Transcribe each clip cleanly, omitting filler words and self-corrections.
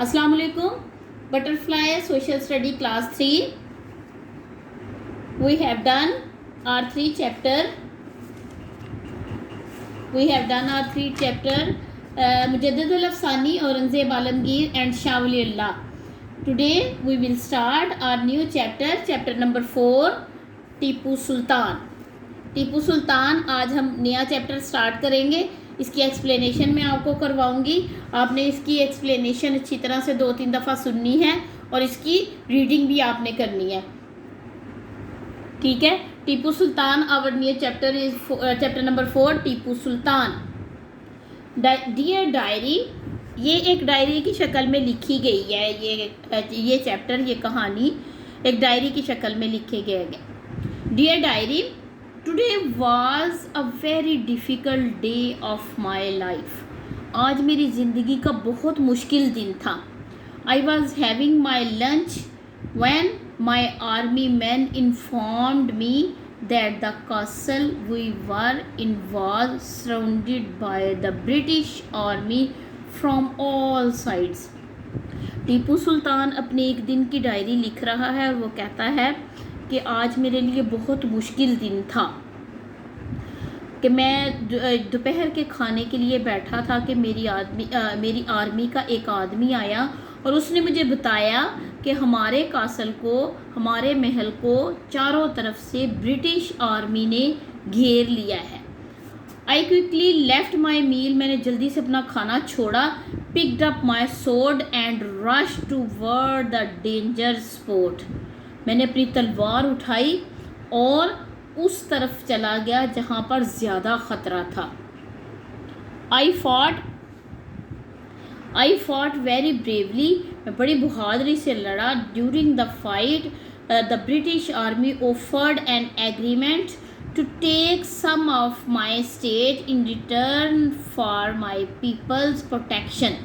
अस्सलाम वालेकुम. Butterfly Social Study Class 3. We have done our three chapter. Mujaddid al-Afsani, Aurangzeb Alamgir and Shah Waliullah. Today we will start our new chapter, chapter number 4, Tipu सुल्तान. टीपू सुल्तान आज हम नया chapter start करेंगे. इसकी explanation मैं आपको करवाऊंगी. आपने इसकी एक्सप्लेनेशन अच्छी तरह से 2-3 दफ़ा सुननी है और इसकी रीडिंग भी आपने करनी है. ठीक है. Tipu Sultan, our new chapter is chapter number 4, Tipu Sultan. Dear diary, ये एक डायरी की शक्ल में लिखी गई है. ये चैप्टर, ये कहानी एक डायरी की शक्ल में लिखे गए हैं. Dear diary, today was a very difficult day of my life. आज मेरी ज़िंदगी का बहुत मुश्किल दिन था. I was having my lunch when my army man informed me that the castle we were in was surrounded by the British army from all sides. Tipu Sultan अपने एक दिन की डायरी लिख रहा है और वो कहता है कि आज मेरे लिए बहुत मुश्किल दिन था कि मैं दोपहर के खाने के लिए बैठा था कि मेरी आर्मी का एक आदमी आया और उसने मुझे बताया कि हमारे कासल को, हमारे महल को चारों तरफ से ब्रिटिश आर्मी ने घेर लिया है. आई क्विकली लेफ्ट माई मील, मैंने जल्दी से अपना खाना छोड़ा. Picked up my sword and rush toward the danger spot. मैंने अपनी तलवार उठाई और उस तरफ चला गया जहाँ पर ज़्यादा ख़तरा था. आई फॉट वेरी ब्रेवली, मैं बड़ी बहादुरी से लड़ा. During the fight the British army offered an agreement to take some of my state in return for my people's protection.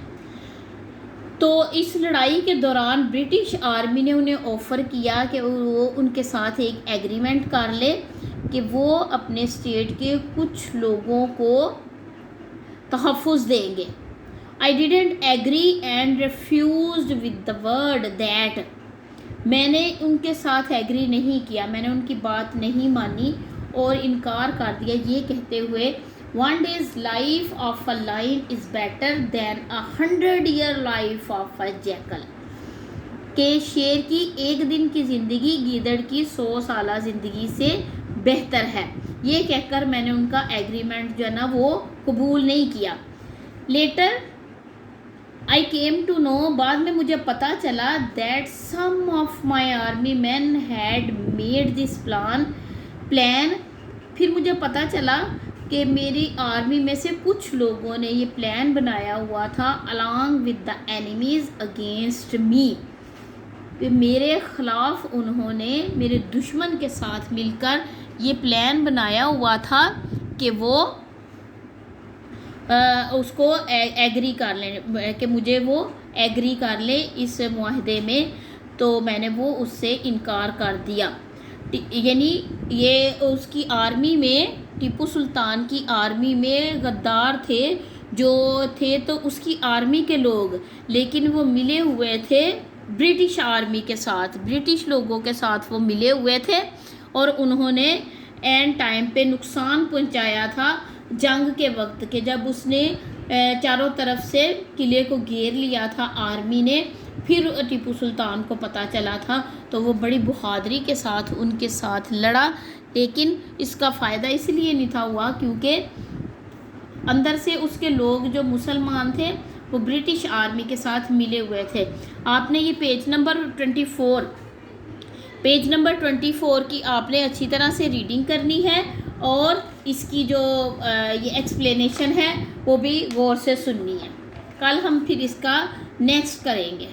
तो इस लड़ाई के दौरान ब्रिटिश आर्मी ने उन्हें ऑफ़र किया कि वो उनके साथ एक एग्रीमेंट कर ले कि वो अपने स्टेट के कुछ लोगों को तहफ़्फ़ुज़ देंगे. I didn't agree and refused with the word that. मैंने उनके साथ एग्री नहीं किया, मैंने उनकी बात नहीं मानी और इनकार कर दिया ये कहते हुए, One day's life of a lion is better than 100-year life of a jackal. के शेर की एक दिन की ज़िंदगी गीदड़ की 100 साला ज़िंदगी से बेहतर है. ये कहकर मैंने उनका एग्रीमेंट जो है ना वो कबूल नहीं किया. Later I came to know, बाद में मुझे पता चला that some of my army man had made this plan. फिर मुझे पता चला कि मेरी आर्मी में से कुछ लोगों ने ये प्लान बनाया हुआ था along with the enemies against me. कि मेरे ख़िलाफ़ उन्होंने मेरे दुश्मन के साथ मिलकर ये प्लान बनाया हुआ था कि वो उसको एग्री कर लें, कि मुझे वो एग्री कर ले इस मुआहदे में. तो मैंने वो उससे इनकार कर दिया. यानी ये उसकी आर्मी में, टीपू सुल्तान की आर्मी में गद्दार थे जो थे, तो उसकी आर्मी के लोग, लेकिन वो मिले हुए थे ब्रिटिश आर्मी के साथ, ब्रिटिश लोगों के साथ वो मिले हुए थे और उन्होंने एंड टाइम पे नुकसान पहुंचाया था जंग के वक्त के, जब उसने चारों तरफ से किले को घेर लिया था आर्मी ने. फिर टीपू सुल्तान को पता चला था तो वो बड़ी बहादुरी के साथ उनके साथ लड़ा. लेकिन इसका फ़ायदा इसलिए नहीं था हुआ क्योंकि अंदर से उसके लोग जो मुसलमान थे वो ब्रिटिश आर्मी के साथ मिले हुए थे. आपने ये पेज नंबर 24 की आपने अच्छी तरह से रीडिंग करनी है और इसकी जो ये एक्सप्लेनेशन है वो भी गौर से सुननी है. कल हम फिर इसका नेक्स्ट करेंगे.